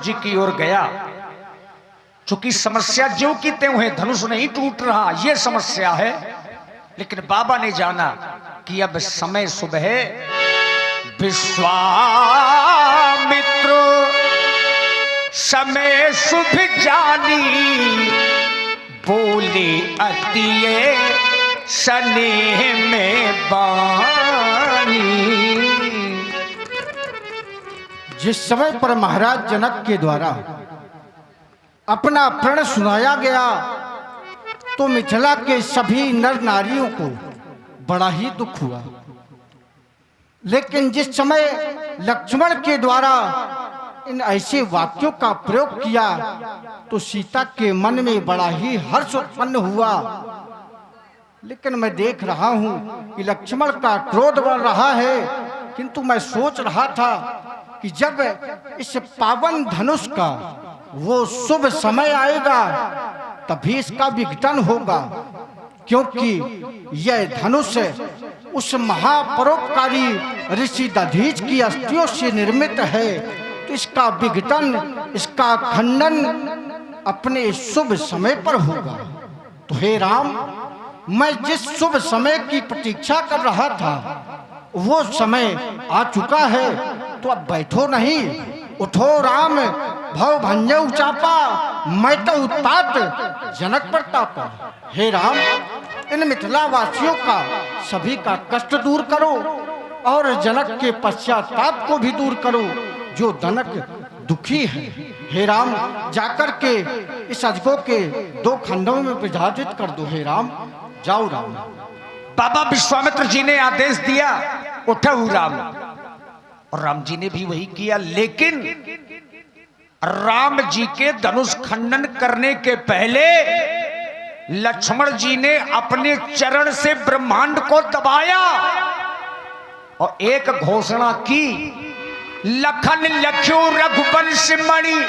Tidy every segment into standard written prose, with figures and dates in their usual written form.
जी की ओर गया। चूंकि समस्या जो की त्यों है, धनुष नहीं टूट रहा, यह समस्या है। लेकिन बाबा ने जाना कि अब समय शुभ है। विश्वामित्र समय शुभ जानी, बोले अतिये स्नेह में बानी। जिस समय पर महाराज जनक के द्वारा अपना प्रण सुनाया गया तो मिथिला के सभी नर नारियों को बड़ा ही दुख हुआ। लेकिन जिस समय लक्ष्मण के द्वारा इन ऐसे वाक्यों का प्रयोग किया तो सीता के मन में बड़ा ही हर्ष उत्पन्न हुआ। लेकिन मैं देख रहा हूं कि लक्ष्मण का क्रोध बढ़ रहा है, किंतु मैं सोच रहा था कि जब इस पावन धनुष का वो शुभ समय आएगा तभी इसका विघटन होगा, क्योंकि यह धनुष उस महापरोपकारी ऋषि दधीच की अस्थियों से निर्मित है। तो इसका विघटन, इसका खंडन अपने शुभ समय पर होगा। तो हे राम, मैं जिस शुभ समय की प्रतीक्षा कर रहा था वो समय आ चुका है, तो अब बैठो नहीं, उठो राम, भव भंजऊ चापा, मैं तो उत्पात जनक प्रतापा। हे राम, इन मिथिला वासियों का सभी का कष्ट दूर करो और जनक के पश्चाताप को भी दूर करो, जो जनक दुखी है। हे राम, जाकर के इस अजगो के 2 खंडों में विभाजित कर दो। हे राम, जाओ राम। बाबा विश्वामित्र जी ने आदेश दिया, उठो राम। और राम जी ने भी वही किया। लेकिन राम जी के धनुष खंडन करने के पहले लक्ष्मण जी ने अपने चरण से ब्रह्मांड को दबाया और एक घोषणा की, लखन लख्यो रघुवंश मणि,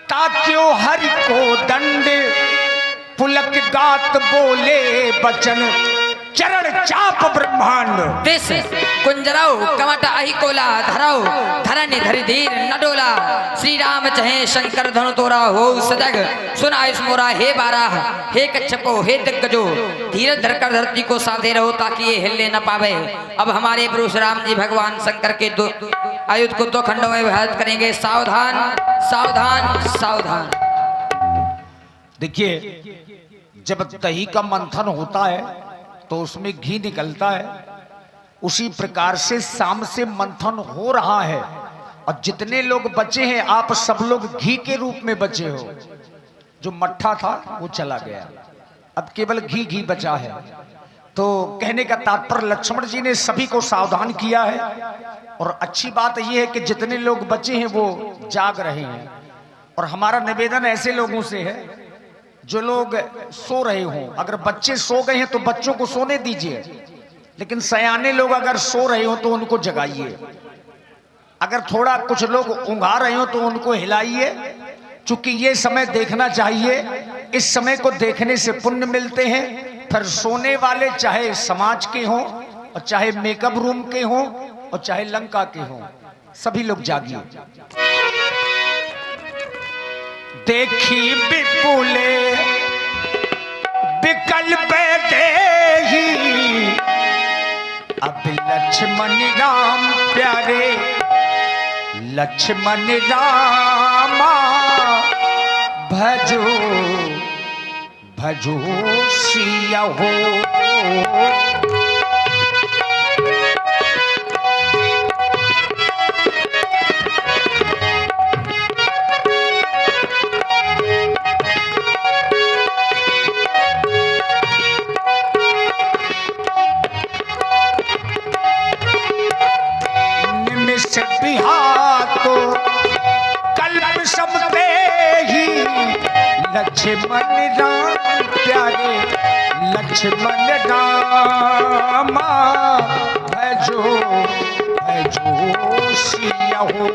ताक्यो हरि को दंड, पुलक गात बोले बचन, चरण चाप ब्रह्मांड। देश कुंजराओ कमट आही कोला, धराओ धरनी धरि धीर न डोला, श्री राम चहे शंकर धनु तोरा, हो सजग सुना इस मोरा, हे बाराह हे कच्छपो हे दिग्गजो, धीरज धरकर धरती को साधे रहो ताकि ये हिलने न पावे। अब हमारे परशुराम जी भगवान शंकर के आयुध को 2 खंडों में विभाजित करेंगे। सावधान सावधान सावधान। देखिए, जब दही का मंथन होता है तो उसमें घी निकलता है, उसी प्रकार से शाम से मंथन हो रहा है और जितने लोग बचे हैं आप सब लोग घी के रूप में बचे हो। जो मट्ठा था वो चला गया, अब केवल घी घी बचा है। तो कहने का तात्पर्य लक्ष्मण जी ने सभी को सावधान किया है। और अच्छी बात यह है कि जितने लोग बचे हैं वो जाग रहे हैं। और हमारा निवेदन ऐसे लोगों से है जो लोग सो रहे हों, अगर बच्चे सो गए हैं तो बच्चों को सोने दीजिए, लेकिन सयाने लोग अगर सो रहे हो तो उनको जगाइए। अगर थोड़ा कुछ लोग ऊँघा रहे हो तो उनको हिलाइए, क्योंकि ये समय देखना चाहिए। इस समय को देखने से पुण्य मिलते हैं। फिर सोने वाले चाहे समाज के हों और चाहे मेकअप रूम के हों और चाहे लंका के हों, सभी लोग जागिए। देखी विपुले विकल्प देही, अब लक्ष्मण राम प्यारे, लक्ष्मण रामा भजो भजो सिया हो। कल्प सबते ही लक्ष्मण राम प्यारे, लक्ष्मण रामा भजो भजो सिया हो।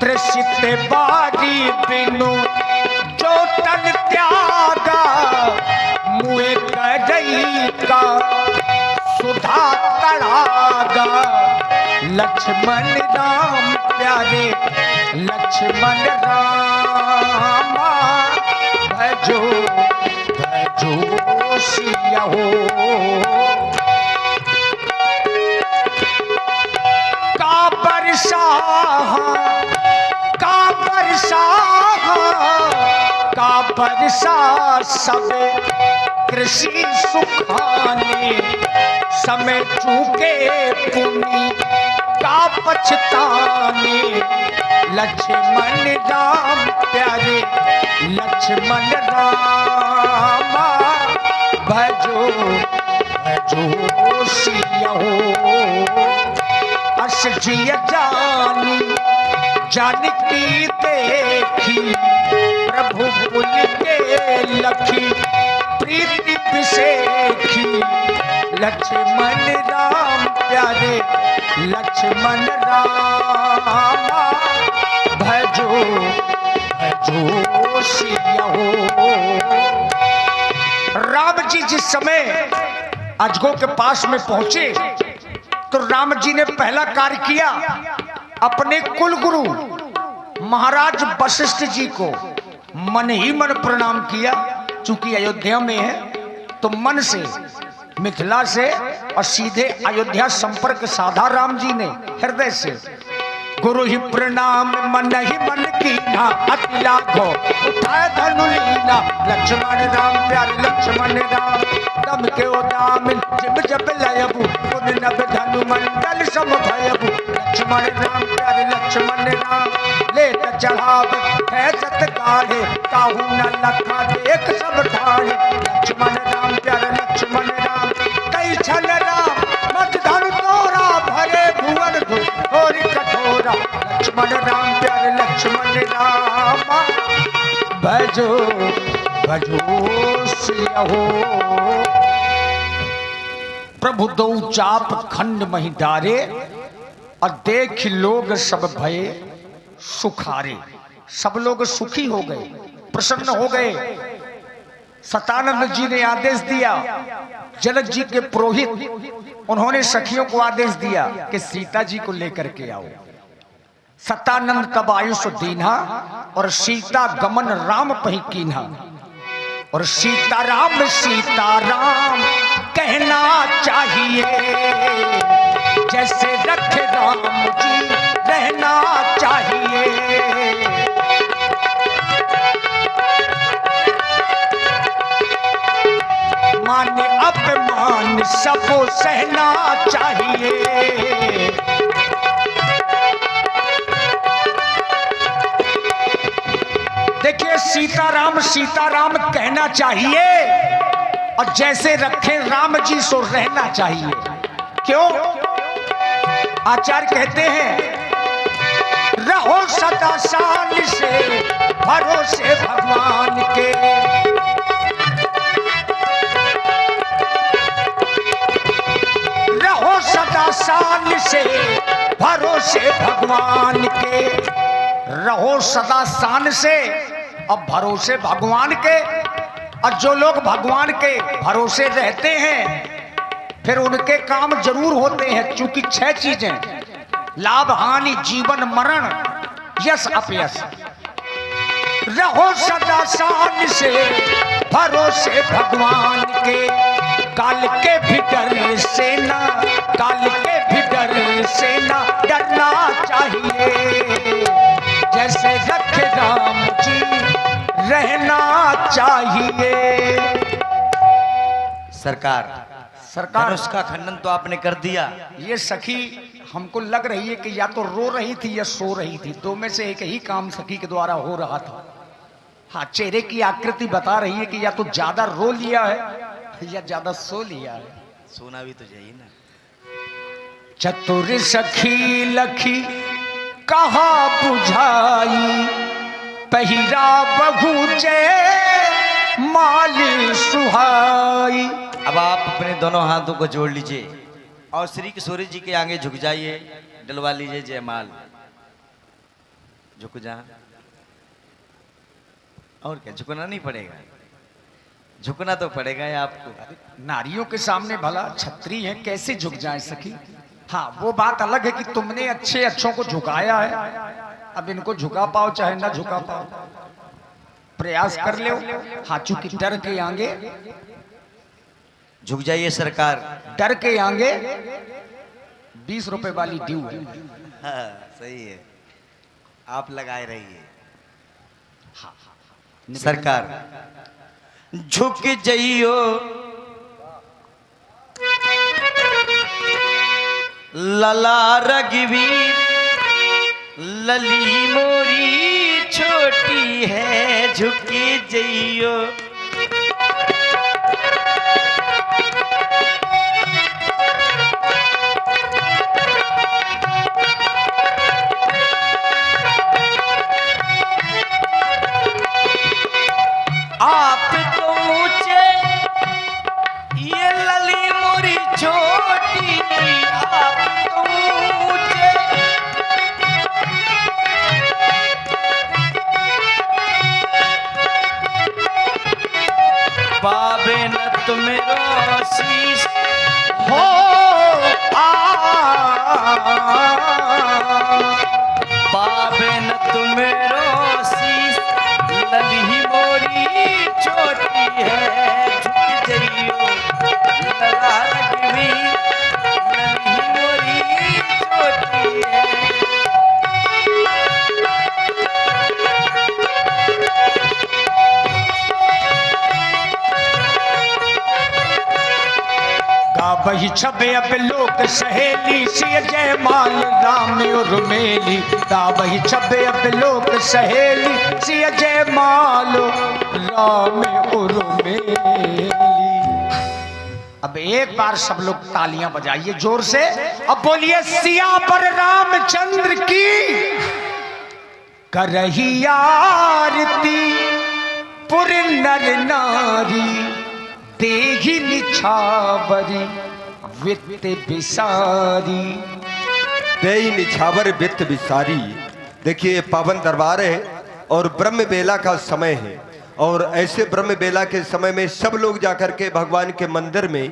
त्रिसित बारी बिनु जो तन त्यागा, मुए करई का सुधा तड़ागा, लक्ष्मण राम प्यारे लक्ष्मण रामा भजो भजो सिया हो। का बरसा सब कृषि सुखाने समय चूके पुनि का पछताने। लक्ष्मण राम प्यारे लक्ष्मण रामा भजो भजो सिया हो। अस जिय जानी जानकी देखी प्रभु पुल के लखी प्रीति विशेखी। लक्ष्मण राम प्यारे लक्ष्मण रामा भजो भजो सिया हो। राम जी जिस समय अजगो के पास में पहुंचे तो राम जी ने पहला कार्य किया, अपने कुल गुरु महाराज वशिष्ठ जी को मन ही मन प्रणाम किया। चूंकि अयोध्या में है तो मन से मिथिला से और सीधे अयोध्या संपर्क साधा राम जी ने हृदय से। गुरु ही प्रणाम मन ही मन कीना अति लाखो उठाए धनु लीना। लक्ष्मण राम प्यारे लक्ष्मण राम दम के दामिन जिम जब लयबू पुन नभ धनु मंडल सम भयबू। लक्ष्मण राम प्यारे लक्ष्मण राम लेत चढ़ाव है सत गाढ़े काहू न लखा देख सब ठाणे। लक्ष्मण राम प्यारे लक्ष्मण राम कई छल राम मत धनु तोरा भरे भुवन धोरी कठोरा। लक्ष्मण राम प्यारे लक्ष्मण रामा भजो भजो सिया हो। प्रभु दो चाप खंड मही डारे और देख लोग सब भये सुखारे। सब लोग सुखी हो गए, प्रसन्न हो गए। सतानंद जी ने आदेश दिया, जनक जी के पुरोहित उन्होंने सखियों को आदेश दिया कि सीता जी को लेकर के आओ। सतानंद तब आयुष दीन्हा और सीता गमन राम पही कीन्हा। और सीताराम कहना चाहिए जैसे रखे राम जी रहना चाहिए। माने अपमान सबको सहना चाहिए। देखिए सीताराम कहना चाहिए और जैसे रखे राम जी सो रहना चाहिए। क्यों? आचार्य कहते हैं रहो सदा साल से भरोसे भगवान के। रहो सदा साल से भरोसे भगवान के। रहो सदा शान से और भरोसे भगवान के। और जो लोग भगवान के भरोसे रहते हैं फिर उनके काम जरूर होते हैं। चूंकि 6 चीजें लाभ हानि जीवन मरण यश अपयश। रहो सदा शान से भरोसे भगवान के। काल के भी डर से ना डरना चाहिए। जैसे रखे राम जी रहना चाहिए। सरकार उसका खंडन तो आपने कर दिया। ये सखी हमको लग रही है कि या तो रो रही थी या सो रही थी, दो में से एक ही काम सखी के द्वारा हो रहा था। हाँ, चेहरे की आकृति बता रही है कि या तो ज्यादा रो लिया है या ज्यादा सो लिया है। सोना भी तो चाहिए ना। चतुर सखी लखी कहा बुझाई पहिरा बहुचे माली सुहाई। अब आप अपने दोनों हाथों को जोड़ लीजिए और श्री किशोरी जी के आगे झुक जाइए, डलवा लीजिए जयमाल। झुक जा। और क्या, झुकना नहीं पड़ेगा? झुकना तो पड़ेगा ही आपको। नारियों के सामने भला छत्री है, कैसे झुक जाए सखी? हाँ, वो बात अलग है कि तुमने अच्छे अच्छों को झुकाया है, अब इनको झुका पाओ चाहे ना झुका पाओ, प्रयास कर लो। हाँ, चूंकि डर के आगे, झुक जाइए सरकार। डर के आगे 20 रुपए वाली ड्यू है। हाँ, सही है, आप लगाए रहिए। सरकार झुक जाइयो, लला रघुवीर, लली मोरी छोटी है, झुक जाइयो। आप तो ऊंचे, ये लली मोरी छोटी, आप तो ऊंचे, पावे न तुमेरो शीश हो पावे न तुमेरो शीश, लली मोरी छोटी है, झुक जाइयो, लला रघुवीर, लली मोरी छोटी है। गावही छबे अब लोक सहेली, सिय जय माल राम और मेली। गावही छबे अब लोक सहेली, सिय जय माल राम और मेली। अब एक बार सब लोग तालियां बजाइए जोर से, अब बोलिए सिया पर रामचंद्र की करही आरती, पुर नर नारी देहि निछावरी वित्त बिसारी। देई निछावर वित्त विसारी। देखिए, ये पावन दरबार है और ब्रह्म बेला का समय है, और ऐसे ब्रह्म बेला के समय में सब लोग जाकर के भगवान के मंदिर में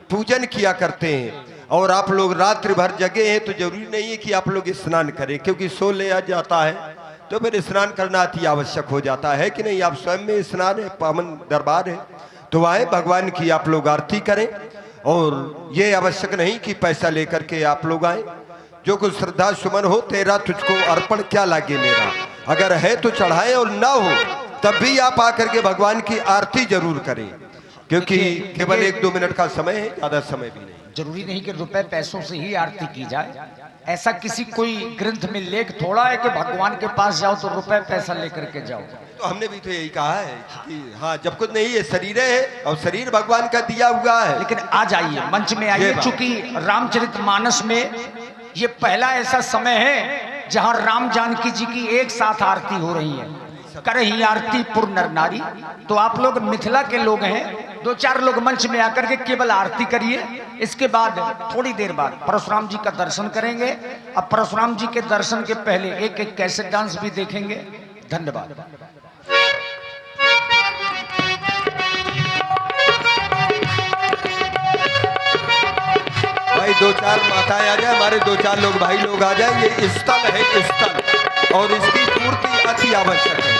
पूजन किया करते हैं। और आप लोग रात्रि भर जगे हैं तो जरूरी नहीं है कि आप लोग स्नान करें, क्योंकि सो लिया जाता है तो फिर स्नान करना अति आवश्यक हो जाता है कि नहीं। आप स्वयं में स्नान है, पावन दरबार है, तो आए भगवान की आप लोग आरती करें। और ये आवश्यक नहीं कि पैसा लेकर के आप लोग आए। जो कुछ श्रद्धा सुमन हो, तेरा तुझको अर्पण क्या लागे मेरा, अगर है तो चढ़ाए और ना हो तब भी आप आकर के भगवान की आरती जरूर करें, क्योंकि केवल 1-2 मिनट का समय है, ज्यादा समय भी नहीं। जरूरी नहीं कि रुपए पैसों से ही आरती की जाए। ऐसा किसी कोई ग्रंथ में लेख थोड़ा है कि भगवान के पास जाओ तो रुपए पैसा लेकर के जाओ। तो हमने भी तो यही कहा है कि हाँ, जब कुछ नहीं, ये शरीर है और शरीर भगवान का दिया हुआ है। लेकिन आ जाइए, मंच में आइए, चूंकि रामचरितमानस में ये पहला ऐसा समय है जहां राम जानकी जी की एक साथ आरती हो रही है। करही आरती पुर नर नारी। तो आप लोग मिथिला के लोग हैं, 2-4 लोग मंच में आकर के केवल आरती करिए। इसके बाद थोड़ी देर बाद परशुराम जी का दर्शन करेंगे। अब परशुराम जी के दर्शन के पहले एक कैसेट डांस भी देखेंगे। धन्यवाद। भाई 2-4 माताएं आ जाए, हमारे 2-4 लोग भाई लोग आ जाए। ये स्थल है, स्थल, और इसकी पूर्ति अति आवश्यक है।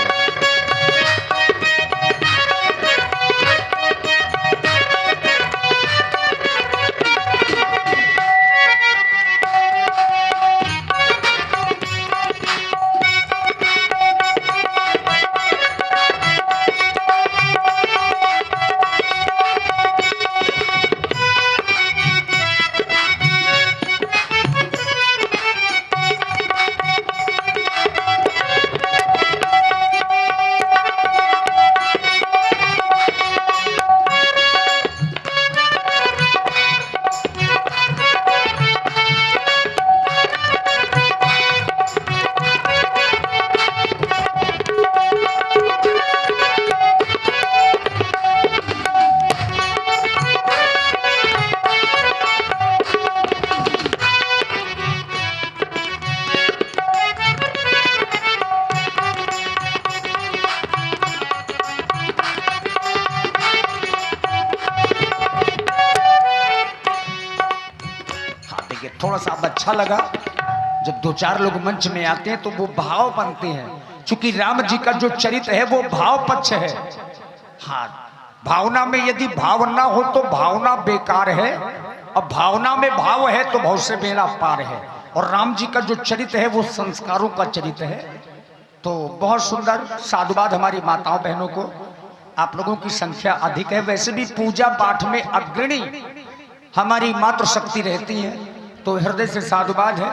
अच्छा लगा जब 2-4 लोग मंच में आते हैं तो वो भाव बनते हैं, क्योंकि राम जी का जो चरित्र है वो भाव पक्ष है। हाँ, भावना में यदि भाव ना हो तो भावना बेकार है, और भावना में भाव है तो भाव से बेड़ा पार है। और राम जी का जो चरित्र है वो संस्कारों का चरित्र है। तो बहुत सुंदर साधुवाद हमारी माताओं बहनों को। आप लोगों की संख्या अधिक है, वैसे भी पूजा पाठ में अग्रणी हमारी मातृशक्ति रहती है, तो हृदय से साधुवाद है।